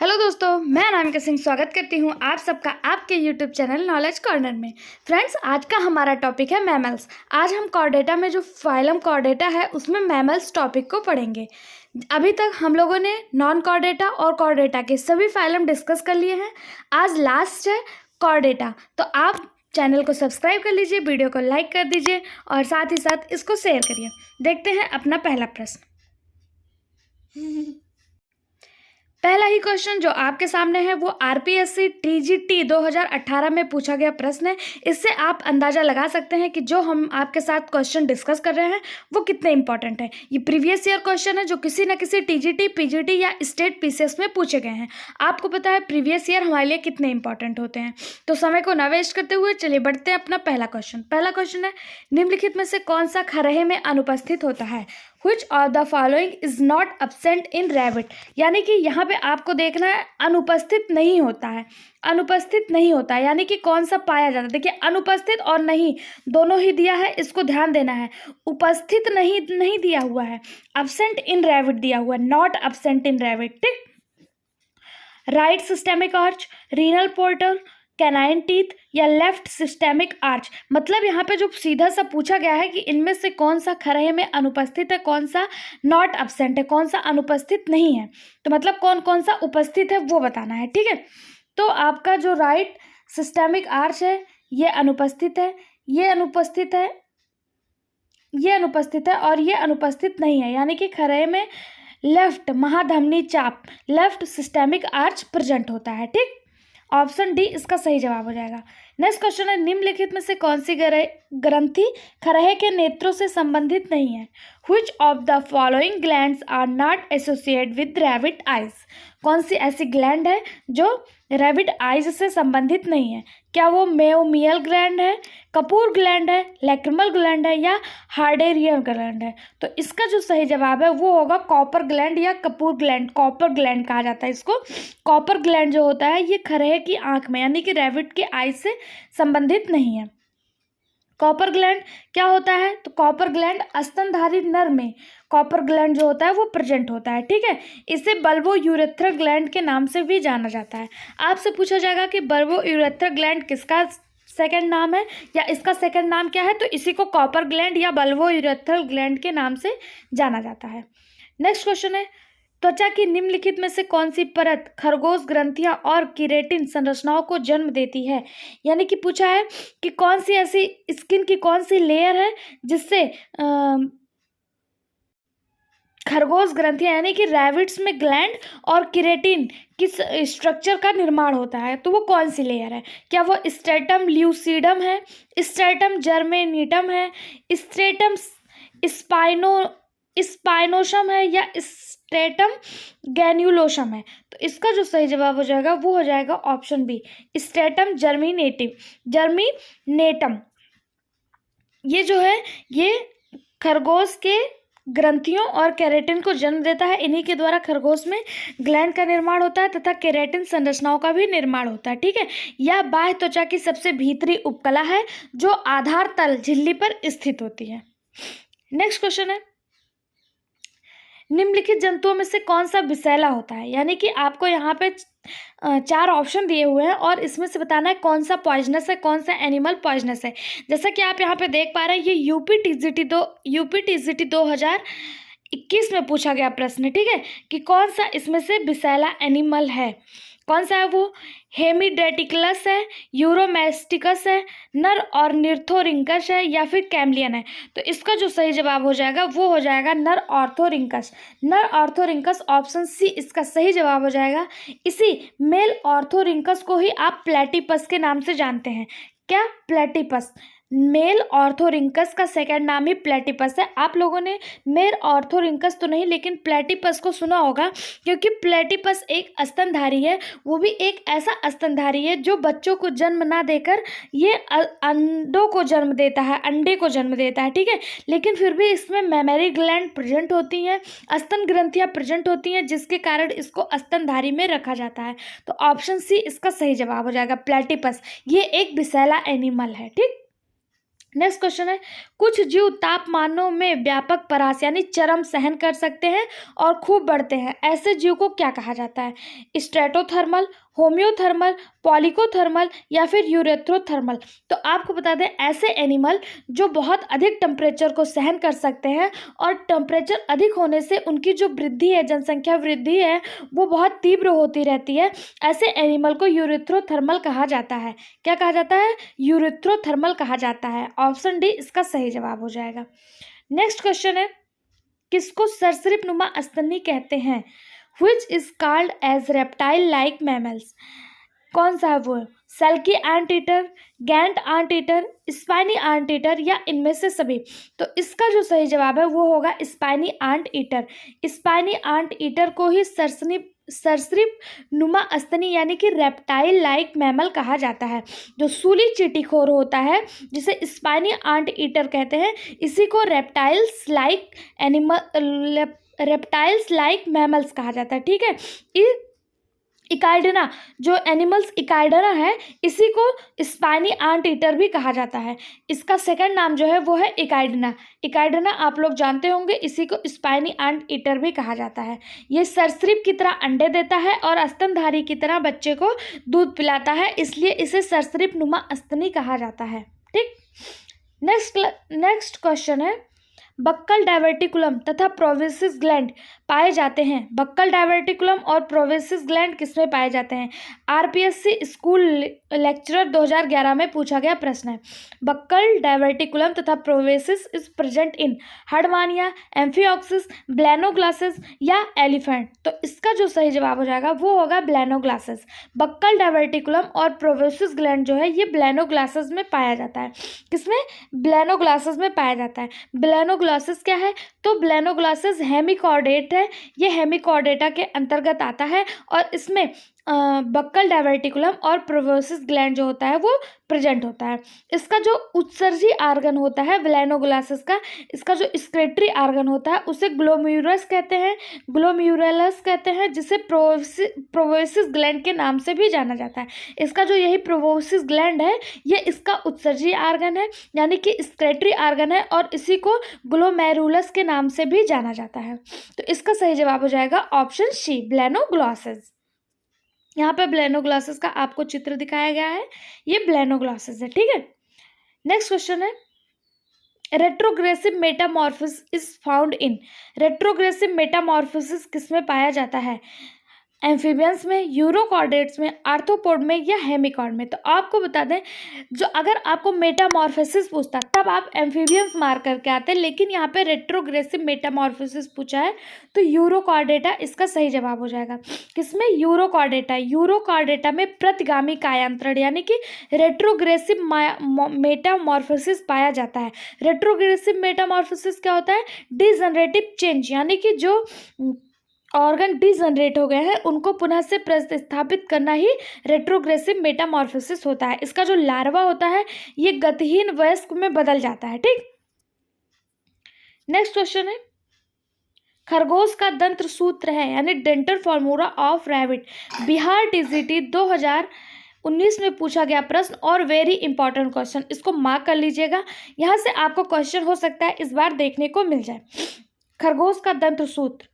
Hello दोस्तों, मैं अनामिका सिंह स्वागत करती हूँ आप सबका आपके यूट्यूब चैनल नॉलेज कॉर्नर में। फ्रेंड्स, आज का हमारा टॉपिक है मैमल्स। आज हम कॉर्डेटा में जो फाइलम कॉर्डेटा है उसमें मैमल्स टॉपिक को पढ़ेंगे। अभी तक हम लोगों ने नॉन कॉर्डेटा और कॉर्डेटा के सभी फाइलम डिस्कस कर लिए हैं। आज लास्ट है कॉर्डेटा, तो आप चैनल को सब्सक्राइब कर लीजिए, वीडियो को लाइक कर दीजिए और साथ ही साथ इसको शेयर करिए। देखते हैं अपना पहला प्रश्न। पहला ही क्वेश्चन जो आपके सामने है वो आरपीएससी टीजीटी 2018 में पूछा गया प्रश्न है। इससे आप अंदाज़ा लगा सकते हैं कि जो हम आपके साथ क्वेश्चन डिस्कस कर रहे हैं वो कितने इंपॉर्टेंट है। ये प्रीवियस ईयर क्वेश्चन है जो किसी न किसी टीजीटी, पीजीटी या स्टेट पीसीएस में पूछे गए हैं। आपको पता है प्रीवियस ईयर हमारे लिए कितने इंपॉर्टेंट होते हैं। तो समय को न वेस्ट करते हुए चलिए बढ़ते हैं अपना पहला क्वेश्चन। पहला क्वेश्चन है, निम्नलिखित में से कौन सा खरहे में अनुपस्थित होता है। Which of the following is not absent in rabbit। यानी कि यहाँ पे आपको देखना है अनुपस्थित नहीं होता है, अनुपस्थित नहीं होता है यानी कि कौन सा पाया जाता है। देखिए, अनुपस्थित और नहीं दोनों ही दिया है, इसको ध्यान देना है। उपस्थित नहीं दिया हुआ है, absent in rabbit दिया हुआ है, not absent in rabbit। ठीक, right systemic arch, renal portal, canine teeth या लेफ्ट सिस्टेमिक आर्च। मतलब यहाँ पे जो सीधा सा पूछा गया है कि इनमें से कौन सा खरहे में अनुपस्थित है, कौन सा नॉट एब्सेंट है, कौन सा अनुपस्थित नहीं है। तो मतलब कौन कौन सा उपस्थित है वो बताना है। ठीक है, तो आपका जो राइट सिस्टेमिक आर्च है ये अनुपस्थित है, ये अनुपस्थित है, ये अनुपस्थित है और ये अनुपस्थित नहीं है। यानी कि खरहे में लेफ्ट महाधमनी चाप, लेफ्ट सिस्टेमिक आर्च प्रेजेंट होता है। ठीक, ऑप्शन डी इसका सही जवाब हो जाएगा। नेक्स्ट क्वेश्चन है, निम्नलिखित में से कौन सी ग्रंथि खरहे के नेत्रों से संबंधित नहीं है। Which of the following glands are not associated with rabbit eyes। कौन सी ऐसी ग्लैंड है जो रैबिट आइज से संबंधित नहीं है। क्या वो मेओमियल ग्लैंड है, कपूर ग्लैंड है, लैक्रिमल ग्लैंड है या हार्डेरियन ग्लैंड है। तो इसका जो सही जवाब है वो होगा कॉपर ग्लैंड या कपूर ग्लैंड। कॉपर ग्लैंड कहा जाता है इसको। कॉपर ग्लैंड जो होता है ये खरहे की आंख में यानी कि रैबिट के आइज से संबंधित नहीं है। कॉपर ग्लैंड क्या होता है, तो कॉपर ग्लैंड स्तनधारी नर में कॉपर ग्लैंड जो होता है वो प्रेजेंट होता है। ठीक है, इसे बल्बो यूरेथ्रल ग्लैंड के नाम से भी जाना जाता है। आपसे पूछा जाएगा कि बल्बो यूरेथ्रल ग्लैंड किसका सेकंड नाम है या इसका सेकंड नाम क्या है, तो इसी को कॉपर ग्लैंड या बल्बो यूरेथ्रल ग्लैंड के नाम से जाना जाता है। नेक्स्ट क्वेश्चन है, त्वचा की निम्नलिखित में से कौन सी परत खरगोश ग्रंथियां और किरेटिन संरचनाओं को जन्म देती है। यानी कि पूछा है कि कौन सी ऐसी स्किन की कौन सी लेयर है जिससे खरगोश ग्रंथियां यानी कि रैबिट्स में ग्लैंड और किरेटिन किस स्ट्रक्चर का निर्माण होता है, तो वो कौन सी लेयर है। क्या वो स्ट्रेटम ल्यूसीडम है, स्ट्रेटम जर्मेनिटम है, स्ट्रेटम स्पाइनोसम है या स्ट्रेटम गैन्युलोसम है। तो इसका जो सही जवाब हो जाएगा वो हो जाएगा ऑप्शन बी, स्ट्रेटम जर्मिनेटम। ये जो है ये खरगोश के ग्रंथियों और केराटिन को जन्म देता है। इन्हीं के द्वारा खरगोश में ग्लैंड का निर्माण होता है तथा केराटिन संरचनाओं का भी निर्माण होता है। ठीक है, यह बाह्य त्वचा की सबसे भीतरी उपकला है जो आधार तल झिल्ली पर स्थित होती है। नेक्स्ट क्वेश्चन है, निम्नलिखित जंतुओं में से कौन सा विषैला होता है। यानी कि आपको यहाँ पे 4 ऑप्शन दिए हुए हैं और इसमें से बताना है कौन सा पॉइजनस है, कौन सा एनिमल पॉइजनस है। जैसा कि आप यहाँ पे देख पा रहे हैं ये यूपी टीजीटी 2021 में पूछा गया प्रश्न। ठीक है, कि कौन सा इसमें से विषैला एनिमल है, कौन सा है वो। हेमिडेटिकलस है, यूरोमेस्टिकस है, नर और निर्थोरिंकस है या फिर कैमलियन है। तो इसका जो सही जवाब हो जाएगा वो हो जाएगा नर ऑर्थोरिंकस। नर ऑर्थोरिंकस ऑप्शन सी इसका सही जवाब हो जाएगा। इसी मेल ऑर्थोरिंकस को ही आप प्लेटिपस के नाम से जानते हैं। क्या, प्लेटिपस। मेल ऑर्थोरिंकस का सेकंड नाम ही प्लेटिपस है। आप लोगों ने मेल ऑर्थोरिंकस तो नहीं लेकिन प्लेटिपस को सुना होगा, क्योंकि प्लेटिपस एक स्तनधारी है। वो भी एक ऐसा स्तनधारी है जो बच्चों को जन्म ना देकर ये अंडों को जन्म देता है, अंडे को जन्म देता है। ठीक है, लेकिन फिर भी इसमें मेमरी ग्लैंड प्रेजेंट होती हैं, स्तन ग्रंथियां प्रेजेंट होती हैं, जिसके कारण इसको स्तनधारी में रखा जाता है। तो ऑप्शन सी इसका सही जवाब हो जाएगा, प्लेटिपस। ये एक विषैला एनिमल है। ठीक, नेक्स्ट क्वेश्चन है, कुछ जीव तापमानों में व्यापक परास यानी चरम सहन कर सकते हैं और खूब बढ़ते हैं, ऐसे जीव को क्या कहा जाता है? स्ट्रेटोथर्मल, होम्योथर्मल, पॉलिकोथर्मल या फिर यूरेथ्रोथर्मल। तो आपको बता दें, ऐसे एनिमल जो बहुत अधिक टेम्परेचर को सहन कर सकते हैं और टेम्परेचर अधिक होने से उनकी जो वृद्धि है, जनसंख्या वृद्धि है, वो बहुत तीव्र होती रहती है, ऐसे एनिमल को यूरेथ्रोथर्मल कहा जाता है। क्या कहा जाता है? यूरेथ्रोथर्मल कहा जाता है। ऑप्शन डी इसका सही जवाब हो जाएगा। नेक्स्ट क्वेश्चन है, किसको सरीसृप नुमा स्तनी कहते हैं? Which is called as reptile like mammals। कौन सा है वो? Silky anteater, giant anteater, spiny anteater या इनमें से सभी। तो इसका जो सही जवाब है वो होगा spiny anteater. Spiny anteater को ही सरीसृप नुमा स्तनी यानी कि रेप्टाइल लाइक मैमल कहा जाता है। जो सूली चींटीखोर होता है जिसे स्पाइनी एंट ईटर कहते हैं, इसी को रेप्टाइल्स लाइक मैमल्स कहा जाता है। ठीक है, इकाइडना जो एनिमल्स इकाइडना है, इसी को स्पाइनी एंट ईटर भी कहा जाता है। इसका सेकंड नाम जो है वो है इकाइडना। इकाइडना आप लोग जानते होंगे, इसी को स्पाइनी एंट ईटर भी कहा जाता है। ये सरीसृप की तरह अंडे देता है और स्तनधारी की तरह बच्चे को दूध पिलाता है, इसलिए इसे सरीसृप नुमा स्तनी कहा जाता है। ठीक, नेक्स्ट क्वेश्चन है, बक्कल डायवर्टिकुलम तथा प्रोविसिस ग्लैंड पाए जाते हैं। बक्कल डायवर्टिकुलम और प्रोविसिस ग्लैंड किसमें पाए जाते हैं? आरपीएससी स्कूल लेक्चरर 2011 में पूछा गया प्रश्न है। बक्कल डायवर्टिकुलम तथा प्रोविसिस इज प्रेजेंट इन हर्डमानिया, एम्फिओक्सिस, ब्लैनोग्लासेस या एलिफेंट। तो इसका जो सही जवाब हो जाएगा वो होगा ब्लैनोग्लासेस। बक्कल डायवर्टिकुलम और प्रोविसिस ग्लैंड जो है ये ब्लैनोग्लासेस में पाया जाता है। किसमें? ब्लैनोग्लासेस में पाया जाता है। ब्लैनोग्लासेस क्या है? तो ब्लैनोग्लासेस हेमिकॉर्डेट है, ये हेमिकॉर्डेटा के अंतर्गत आता है और इसमें बक्कल डायवर्टिकुलम और प्रोविसिस ग्लैंड जो होता है वो प्रेजेंट होता है। इसका जो उत्सर्जी आर्गन होता है ब्लैनोग्लासेस का, इसका जो स्क्रेटरी आर्गन होता है उसे ग्लोम्यूरस कहते हैं, ग्लोम्यूरुलस कहते हैं, जिसे प्रोविसिस ग्लैंड के नाम से भी जाना जाता है। इसका जो यही प्रोविसिस ग्लैंड है ये इसका उत्सर्जी आर्गन है यानी कि स्क्रेटरी आर्गन है और इसी को ग्लोमेरुलस के नाम से भी जाना जाता है। तो इसका सही जवाब हो जाएगा ऑप्शन सी, ब्लैनोग्लासेस। यहाँ पे ब्लैनोग्लासेस का आपको चित्र दिखाया गया है, ये ब्लैनोग्लासेस है। ठीक है, नेक्स्ट क्वेश्चन है, retrogressive Metamorphosis is found in. Retrogressive Metamorphosis किसमें पाया जाता है? एम्फीबियंस में, यूरोकॉर्डेट्स में, आर्थ्रोपोड में या हेमिकॉर्ड में। तो आपको बता दें, जो अगर आपको मेटामॉर्फोसिस पूछता तब आप एम्फीबियंस मार करके आते, लेकिन यहाँ पे रेट्रोग्रेसिव मेटामॉर्फोसिस पूछा है तो यूरोकॉर्डेटा इसका सही जवाब हो जाएगा। किसमें? यूरोकॉर्डेटा। यूरोकॉर्डेटा में प्रतिगामी कायांतरण यानी कि रेट्रोग्रेसिव मेटामॉर्फोसिस पाया जाता है। रेट्रोग्रेसिव मेटामॉर्फोसिस क्या होता है? डिजनरेटिव चेंज यानी कि जो ऑर्गन डिजनरेट हो गए हैं उनको पुनः से प्रतिस्थापित करना ही रेट्रोग्रेसिव मेटामॉर्फोसिस होता है। इसका जो लार्वा होता है ये गतिहीन वयस्क में बदल जाता है। ठीक, नेक्स्ट क्वेश्चन है, खरगोश का दंत्र सूत्र है यानी dental formula of rabbit, Bihar TGT 2019 में पूछा गया प्रश्न और वेरी इंपॉर्टेंट क्वेश्चन, इसको मार्क कर लीजिएगा। यहाँ से आपको क्वेश्चन हो सकता है इस बार देखने को मिल जाए। खरगोश का दंत्र सूत्र,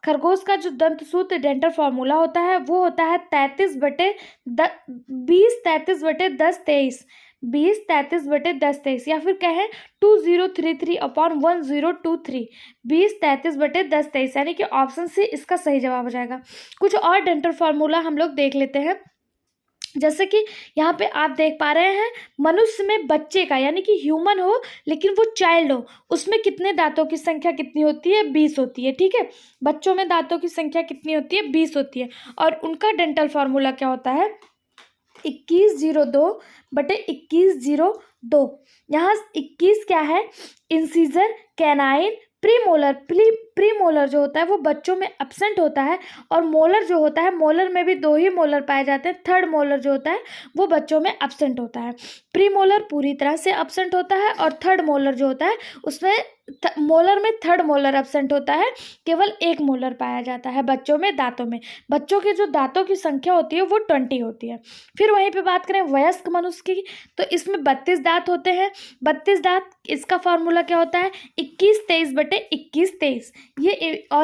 खरगोश का जो दंत सूत्र डेंटल फॉर्मूला होता है वो होता है 20-33/10-23 या फिर कहें 2033/1023, 20-33/1023 यानी कि ऑप्शन सी इसका सही जवाब हो जाएगा। कुछ और डेंटल फॉर्मूला हम लोग देख लेते हैं, जैसे कि यहाँ पे आप देख पा रहे हैं मनुष्य में बच्चे का यानी कि ह्यूमन हो लेकिन वो चाइल्ड हो, उसमें कितने दांतों की संख्या कितनी होती है? 20 होती है। ठीक है, बच्चों में दांतों की संख्या कितनी होती है? 20 होती है। और उनका डेंटल फॉर्मूला क्या होता है? 2102/2102। यहाँ 21 क्या है? Incisor, canine, premolar, pre molar जो होता है वो बच्चों में एब्सेंट होता है, और मोलर जो होता है, मोलर में भी 2 ही मोलर पाए जाते हैं, थर्ड मोलर जो होता है वो बच्चों में एब्सेंट होता है। प्री मोलर पूरी तरह से एब्सेंट होता है, और थर्ड मोलर जो होता है उसमें मोलर में थर्ड मोलर एब्सेंट होता है, केवल 1 मोलर पाया जाता है बच्चों में, दांतों में। बच्चों के जो दांतों की संख्या होती है वो 20 होती है। फिर वहीं पे बात करें वयस्क मनुष्य की, तो इसमें 32 दांत होते हैं। 32 दांत, इसका फॉर्मूला क्या होता है, 21-23/21-23।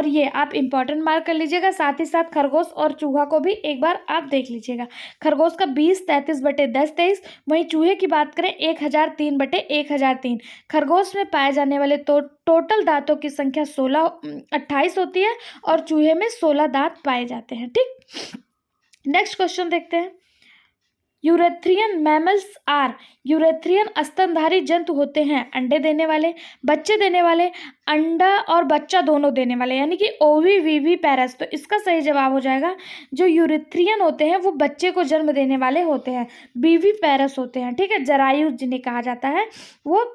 ये आप इंपॉर्टेंट मार्क कर लीजिएगा। साथ ही साथ खरगोश और चूहा को भी एक बार आप देख लीजिएगा। खरगोश का 20-33/10-23। वहीं चूहे की बात करें 1003/1003। खरगोश में पाए जाने वाले टोटल दांतों की संख्या 28 होती है, और चूहे में 16 दांत पाए जाते हैं। ठीक, नेक्स्ट क्वेश्चन देखते हैं। यूरेथ्रियन मैमल्स आर, यूरेथ्रियन स्तनधारी जंतु होते हैं अंडे देने वाले, बच्चे देने वाले, अंडा और बच्चा दोनों देने वाले, यानी कि ओवी वीवी पैरस। तो इसका सही जवाब हो जाएगा, जो यूरेथ्रियन होते हैं वो बच्चे को जन्म देने वाले होते हैं, बीवी पैरस होते हैं। ठीक है, जरायु जिन्हें कहा जाता है, वो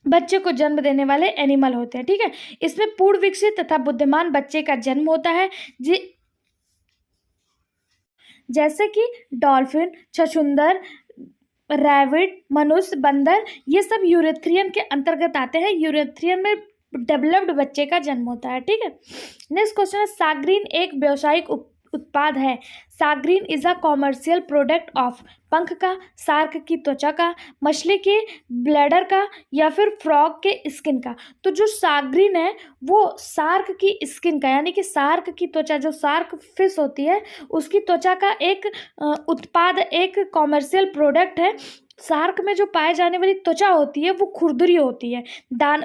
बच्चे को जन्म देने वाले एनिमल होते हैं। ठीक है, इसमें पूर्ण विकसित तथा बुद्धिमान बच्चे का जन्म होता है, जैसे कि डॉल्फिन, छछूंदर, रैबिट, मनुष्य, बंदर, ये सब यूरेथ्रियन के अंतर्गत आते हैं। यूरेथ्रियन में डेवलप्ड बच्चे का जन्म होता है। ठीक है, नेक्स्ट क्वेश्चन है, साग्रीन एक व्यावसायिक उत्पाद है। Shagreen is a commercial product of, पंख का, शार्क की त्वचा का, मछली के ब्लैडर का, या फिर फ्रॉग के स्किन का। तो जो साग्रीन है वो शार्क की स्किन का, यानी कि शार्क की त्वचा, जो शार्क फिश होती है उसकी त्वचा का एक उत्पाद, एक कॉमर्शियल प्रोडक्ट है। शार्क में जो पाए जाने वाली त्वचा होती है वो खुरदुरी होती है,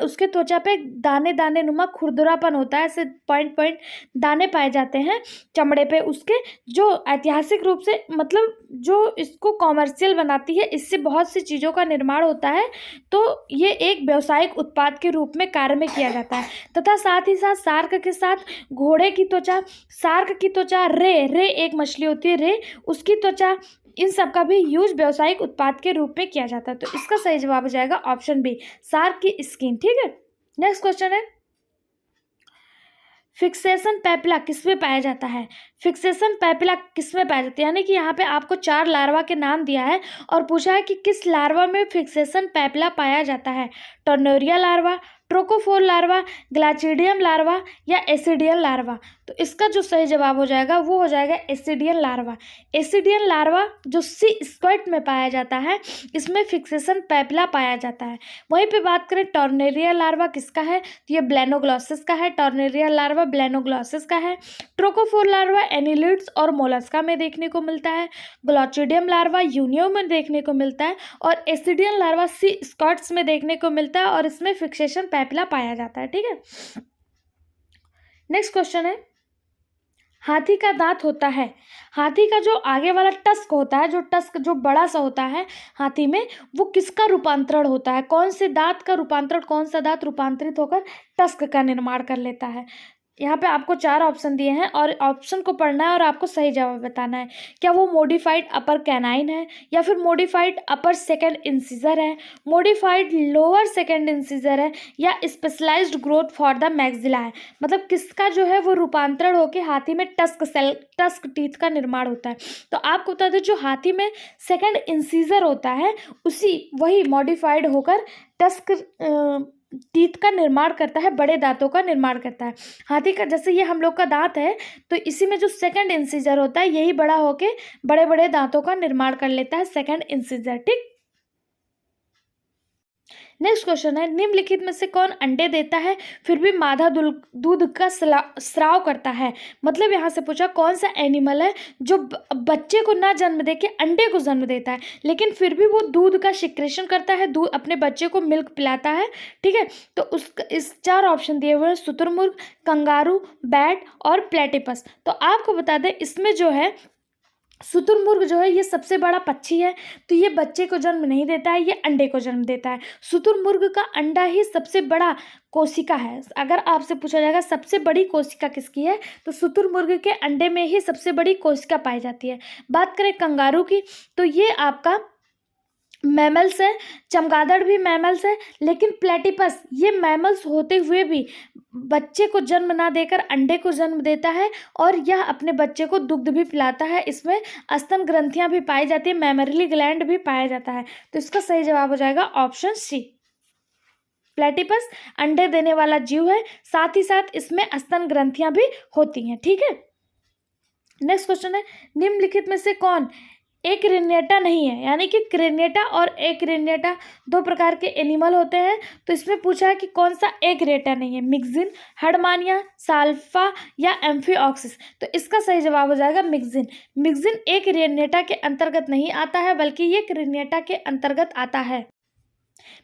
उसके त्वचा पे दाने दाने नुमा खुरदुरापन होता है, ऐसे पॉइंट पॉइंट दाने पाए जाते हैं चमड़े पे उसके, जो ऐतिहासिक रूप से मतलब जो इसको कॉमर्शियल बनाती है, इससे बहुत सी चीज़ों का निर्माण होता है। तो ये एक व्यावसायिक उत्पाद के रूप में कार्य में किया जाता है। तथा साथ ही साथ शार्क के साथ घोड़े की त्वचा, शार्क की त्वचा, रे एक मछली होती है रे, उसकी त्वचा, इन सब का भी यूज व्यावसायिक उत्पाद के रूप में किया जाता है। तो इसका सही जवाब हो जाएगा ऑप्शन बी, शार्क की स्किन। ठीक है, नेक्स्ट क्वेश्चन है, फिक्सेशन पैपिला किसमें पाया जाता है। फिक्सेशन पैपिला किसमें पाया जाता है, यानी कि यहाँ पे आपको 4 लार्वा के नाम दिया है और पूछा है कि किस लार्वा में फिक्सेशन पैपिला पाया जाता है। टर्नोरिया लार्वा, ट्रोकोफोर लार्वा, ग्लाचिडियम लार्वा, या एसिडियन लार्वा। तो इसका जो सही जवाब हो जाएगा वो हो जाएगा एसिडियन लार्वा। एसिडियन लार्वा जो सी स्क्वाइड में पाया जाता है, इसमें फिक्सेशन पैपिला पाया जाता है। वहीं पे बात करें टर्नेरिया लार्वा किसका है, तो ये ब्लेनोग्लॉसिस का है। टर्नेरिया लार्वा ब्लेनोग्लॉसिस का है। ट्रोकोफोर लार्वा एनिलिड्स और मोलस्का में देखने को मिलता है। ग्लॉचिडियम लार्वा यूनियो में देखने को मिलता है, और एसिडियन लार्वा सी स्क्वाइड्स में देखने को मिलता है, और इसमें फिक्सेशन पैपिला पाया जाता है। ठीक है, नेक्स्ट क्वेश्चन है, हाथी का दांत होता है, हाथी का जो आगे वाला टस्क होता है, जो टस्क जो बड़ा सा होता है हाथी में, वो किसका रूपांतरण होता है, कौन से दांत का रूपांतरण, कौन सा दांत रूपांतरित होकर टस्क का निर्माण कर लेता है। यहाँ पे आपको 4 ऑप्शन दिए हैं और ऑप्शन को पढ़ना है और आपको सही जवाब बताना है। क्या वो मॉडिफाइड अपर कैनाइन है, या फिर मॉडिफाइड अपर सेकंड इंसिजर है, मॉडिफाइड लोअर सेकंड इंसिजर है, या specialised growth for the maxilla है। मतलब किसका जो है वो रूपांतरण होकर हाथी में टस्क टीथ का निर्माण होता है। तो आपको बता दें, जो हाथी में सेकंड इंसिजर होता है वही मॉडिफाइड होकर टस्क टीथ का निर्माण करता है, बड़े दांतों का निर्माण करता है। हाथी का जैसे ये हम लोग का दांत है, तो इसी में जो सेकंड इंसिजर होता है यही बड़ा होके बड़े बड़े दांतों का निर्माण कर लेता है, सेकंड इंसिजर। ठीक, नेक्स्ट क्वेश्चन है, निम्नलिखित में से कौन अंडे देता है फिर भी मादा दूध का स्राव करता है। मतलब यहाँ से पूछा कौन सा एनिमल है जो बच्चे को ना जन्म दे के अंडे को जन्म देता है, लेकिन फिर भी वो दूध का सिक्रेशन करता है, दूध अपने बच्चे को मिल्क पिलाता है। ठीक है, तो इस 4 ऑप्शन दिए हुए हैं, शुतुरमुर्ग, कंगारू, बैट और प्लेटिपस। तो आपको बता दें, इसमें जो है शुतुरमुर्ग जो है ये सबसे बड़ा पक्षी है, तो ये बच्चे को जन्म नहीं देता है, ये अंडे को जन्म देता है। शुतुरमुर्ग का अंडा ही सबसे बड़ा कोशिका है। अगर आपसे पूछा जाएगा सबसे बड़ी कोशिका किसकी है, तो शुतुरमुर्ग के अंडे में ही सबसे बड़ी कोशिका पाई जाती है। बात करें कंगारू की, तो ये आपका मैमल्स है, चमगादड़ भी मैमल्स है, लेकिन प्लेटिपस ये मैमल्स होते हुए भी बच्चे को जन्म ना देकर अंडे को जन्म देता है और यह अपने बच्चे को दुग्ध भी पिलाता है। इसमें स्तन ग्रंथियां भी पाई जाती है, मैमरी ग्लैंड भी पाया जाता है। तो इसका सही जवाब हो जाएगा ऑप्शन सी। प्लेटिपस अंडे देने वाला जीव है, साथ ही साथ इसमें स्तन ग्रंथियां भी होती हैं। ठीक है, नेक्स्ट क्वेश्चन है, निम्नलिखित में से कौन एक क्रेनिएटा नहीं है? यानी कि क्रेनिएटा और एक्रेनिएटा दो प्रकार के एनिमल होते हैं। तो इसमें पूछा है कि कौन सा एक्रेटा नहीं है, मिक्सिन, हर्डमानिया, साल्फा या एम्फीऑक्सिस। तो इसका सही जवाब हो जाएगा मिक्सिन। मिक्सिन एक्रेनिएटा के अंतर्गत नहीं आता है, बल्कि ये क्रेनिएटा के अंतर्गत आता है।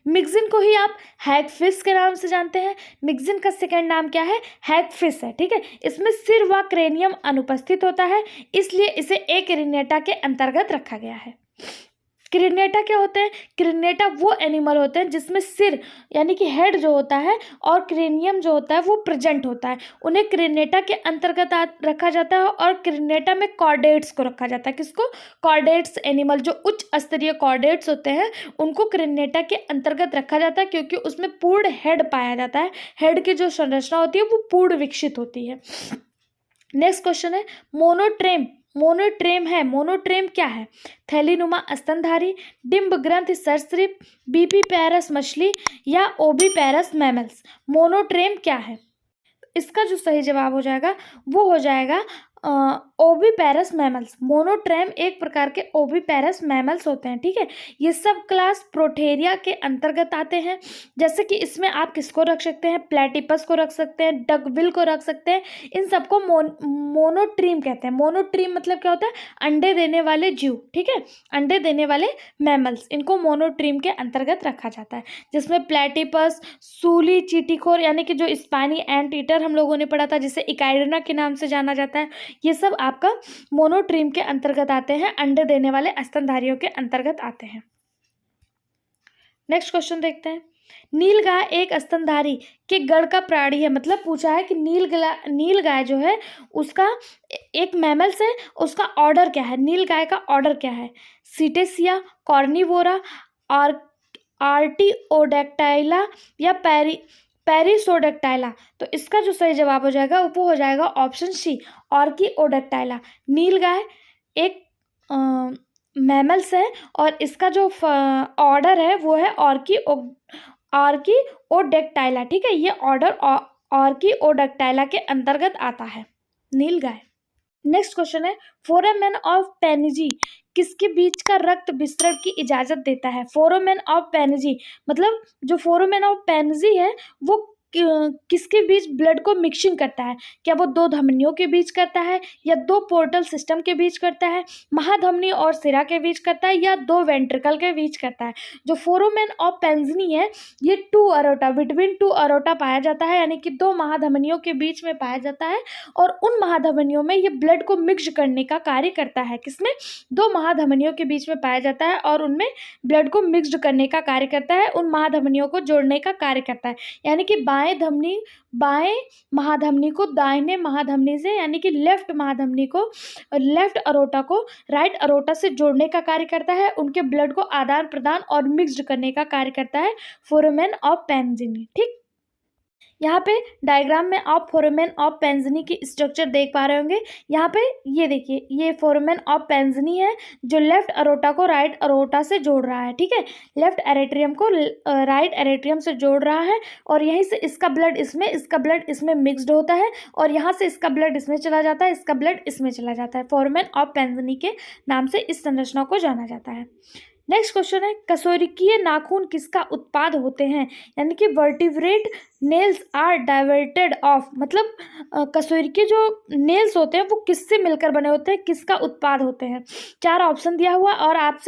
मिक्सिन को ही आप हैगफिश के नाम से जानते हैं। मिक्सिन का सेकंड नाम क्या है? हैगफिश है। ठीक है, इसमें सिर व क्रेनियम अनुपस्थित होता है, इसलिए इसे एक्रेनिएटा के अंतर्गत रखा गया है। क्रेनिएटा क्या होते हैं? क्रेनिएटा वो एनिमल होते हैं जिसमें सिर यानी कि हेड जो होता है और क्रेनियम जो होता है वो प्रेजेंट होता है, उन्हें क्रेनिएटा के अंतर्गत रखा जाता है। और क्रेनिएटा में कॉर्डेट्स को रखा जाता है। किसको? कॉर्डेट्स एनिमल, जो उच्च स्तरीय कॉर्डेट्स होते हैं उनको क्रेनिएटा के अंतर्गत रखा जाता है, क्योंकि उसमें पूर्ण हेड पाया जाता है। हेड की जो संरचना होती है वो पूर्ण विकसित होती है। नेक्स्ट क्वेश्चन है, मोनोट्रेम। मोनोट्रेम है, मोनोट्रेम क्या है? थैलीनुमा स्तनधारी, डिम्ब ग्रंथि सरीसृप, बीपी पैरस मछली या ओबी पैरस मैमल्स। मोनोट्रेम क्या है? इसका जो सही जवाब हो जाएगा वो हो जाएगा ओविपेरस मैमल्स। मोनोट्रेम एक प्रकार के ओविपेरस मैमल्स होते हैं। ठीक है, ये सब क्लास प्रोटेरिया के अंतर्गत आते हैं। जैसे कि इसमें आप किसको रख सकते हैं? प्लेटिपस को रख सकते हैं, डकबिल को रख सकते हैं। इन सबको मोनोट्रीम कहते हैं। मोनोट्रीम मतलब क्या होता है? अंडे देने वाले जीव। ठीक है, अंडे देने वाले मैमल्स, इनको मोनोट्रीम के अंतर्गत रखा जाता है, जिसमें प्लेटिपस, सूली चींटीखोर यानी कि जो स्पाइनी एंट ईटर हम लोगों ने पढ़ा था, जिसे इकाइडना के नाम से जाना जाता है, ये सब आपका मोनोट्रीम के अंतर्गत आते हैं, अंडे देने वाले स्तनधारियों के अंतर्गत आते हैं। नेक्स्ट क्वेश्चन देखते हैं, नीलगाय एक स्तनधारी के गण का प्राणी है। मतलब पूछा है कि नीलगाय जो है उसका एक मैमल्स है, उसका ऑर्डर क्या है? नीलगाय का ऑर्डर क्या है? सीटेसिया, कॉर्निवोरा और आर्टियोडैक्टाइला या पेरिसोडैक्टाइला। तो इसका जो सही जवाब हो जाएगा वो हो जाएगा ऑप्शन सी, ऑर्कियोडैक्टाइला। नीलगाय एक मैमल्स है और इसका जो ऑर्डर है वो है ऑर्कियोडैक्टाइला। ठीक है, ये ऑर्डर ऑर्कियोडैक्टाइला के अंतर्गत आता है नीलगाय। नेक्स्ट क्वेश्चन है, फोरामेन ऑफ पेनिजी किसके बीच का रक्त विसरण की इजाजत देता है? फोरामेन ऑफ पेनिजी मतलब जो फोरामेन ऑफ पेनिजी है वो किसके बीच ब्लड को मिक्सिंग करता है? क्या वो दो धमनियों के बीच करता है, या दो पोर्टल सिस्टम के बीच करता है, महाधमनी और सिरा के बीच करता है, या दो वेंट्रिकल के बीच करता है? जो फोरामेन ऑफ पेनिजी है ये बिटवीन टू अरोटा पाया जाता है, यानी कि दो महाधमनियों के बीच में पाया जाता है। और उन महाधमनियों में ये ब्लड को मिक्स करने का कार्य करता है। किसमें? दो महाधमनियों के बीच में पाया जाता है और उनमें ब्लड को मिक्स्ड करने का कार्य करता है, उन महाधमनियों को जोड़ने का कार्य करता है। यानी कि बाएं महाधमनी को दाहिने महाधमनी से यानी कि लेफ्ट महाधमनी को लेफ्ट अरोटा को राइट अरोटा से जोड़ने का कार्य करता है, उनके ब्लड को आदान प्रदान और मिक्स्ड करने का कार्य करता है फोरामेन ऑफ पेनिजी। ठीक, यहाँ पे डायग्राम में आप फोरामेन ऑफ पेनिजी की स्ट्रक्चर देख पा रहे होंगे। यहाँ पे ये देखिए, ये फोरामेन ऑफ पेनिजी है जो लेफ्ट अरोटा को राइट अरोटा से जोड़ रहा है। ठीक है, लेफ्ट एरेट्रियम को राइट एरेट्रियम से जोड़ रहा है और यहीं से इसका ब्लड इसमें मिक्सड होता है और यहाँ से इसका ब्लड इसमें चला जाता है, इसका ब्लड इसमें चला जाता है। फोरामेन ऑफ पेनिजी के नाम से इस संरचना को जाना जाता है। नेक्स्ट क्वेश्चन है, कशेरुकीय नाखून किसका उत्पाद होते हैं? यानी कि vertebrate nails are diverted off, मतलब कशेरुकी जो नेल्स होते हैं वो किससे मिलकर बने होते हैं, किसका उत्पाद होते हैं? चार ऑप्शन दिया हुआ और आप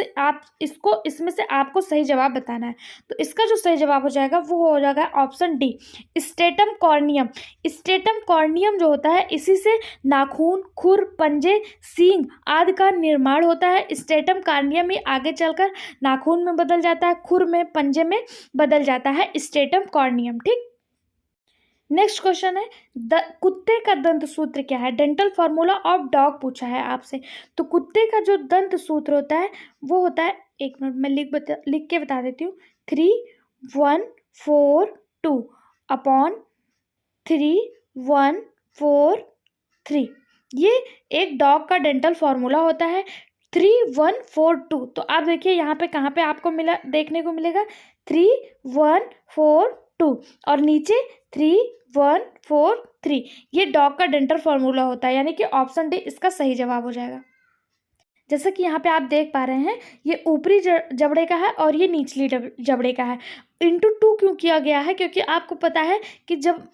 इसमें से आपको सही जवाब बताना है। तो इसका जो सही जवाब हो जाएगा वो हो जाएगा option D, stratum corneum. Stratum corneum जो होता है इसी से नाखून, खुर, पंजे, सींग आदि का निर्माण होता है। स्ट्रेटम कॉर्नियम ही आगे चलकर नाखून में बदल जाता है, खुर में, पंजे में बदल जाता है स्ट्रेटम कॉर्नियम। ठीक, नेक्स्ट क्वेश्चन है, कुत्ते का दंत सूत्र क्या है? डेंटल फॉर्मूला ऑफ डॉग पूछा है आपसे। तो कुत्ते का जो दंत सूत्र होता है वो होता है एक मिनट मैं लिख के बता देती हूँ। 3142 अपॉन 3143। ये एक डॉग का डेंटल फॉर्मूला होता है 3142। तो आप देखिए यहाँ पे कहाँ पे आपको मिला देखने को मिलेगा 3142 और नीचे 3143। ये डॉग का डेंटल फॉर्मूला होता है, यानी कि ऑप्शन डी इसका सही जवाब हो जाएगा। जैसा कि यहाँ पे आप देख पा रहे हैं, ये ऊपरी जबड़े का है और ये निचली जबड़े का है। इंटू 2 क्यों किया गया है? क्योंकि आपको पता है कि जब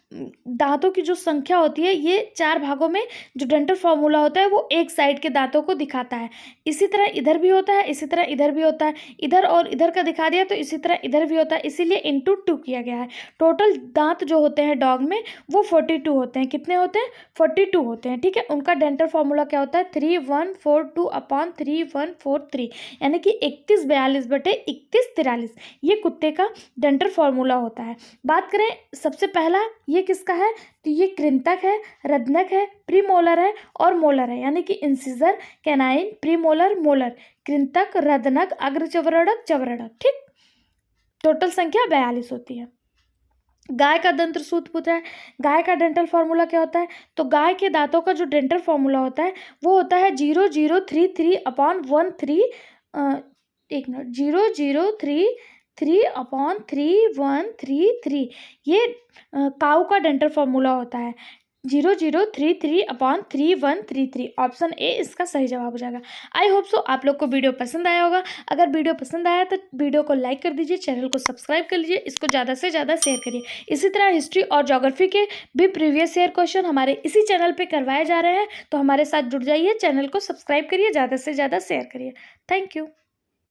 दांतों की जो संख्या होती है, ये 4 भागों में जो डेंटल फॉर्मूला होता है वो एक साइड के दांतों को दिखाता है। इसी तरह इधर भी होता है, इसी तरह इधर भी होता है, इधर और इधर का दिखा दिया तो इसी तरह इधर भी होता है, इसीलिए इंटू 2 किया गया है। टोटल दांत जो होते हैं डॉग में वो 42 होते हैं। कितने होते हैं? 42 होते हैं। ठीक है, उनका डेंटल फॉर्मूला क्या होता है? 3142 अपॉन 3143, यानी कि 3142/3143 ये कुत्ते का डेंटल फॉर्मूला होता है। बात करें सबसे पहला, ये किसका है? तो ये कृंतक है, रत्नक है, प्रीमोलर है और मोलर है, यानी कि इंसिजर, कैनाइन, प्रीमोलर, मोलर, कृंतक, रत्नक, अग्रचवरडक, चवरडक। ठीक, टोटल संख्या 42 होती है। गाय का दंत सूत्र पूछा है, गाय का डेंटल फॉर्मूला क्या होता है? तो गाय के दांतों का जो डेंटल फॉर्मूला होता है वो होता है 0033 अपॉन 13 एक मिनट 0033 अपॉन 3133। ये काऊ का डेंटल फॉर्मूला होता है 0033 अपॉन 3133। ऑप्शन ए इसका सही जवाब हो जाएगा। आई होप सो आप लोग को वीडियो पसंद आया होगा। अगर वीडियो पसंद आया तो वीडियो को लाइक कर दीजिए, चैनल को सब्सक्राइब कर लीजिए, इसको ज़्यादा से ज़्यादा शेयर करिए। इसी तरह हिस्ट्री और ज्योग्राफी के भी प्रीवियस ईयर क्वेश्चन हमारे इसी चैनल पर करवाए जा रहे हैं, तो हमारे साथ जुड़ जाइए, चैनल को सब्सक्राइब करिए, ज़्यादा से ज़्यादा शेयर करिए। Thank you.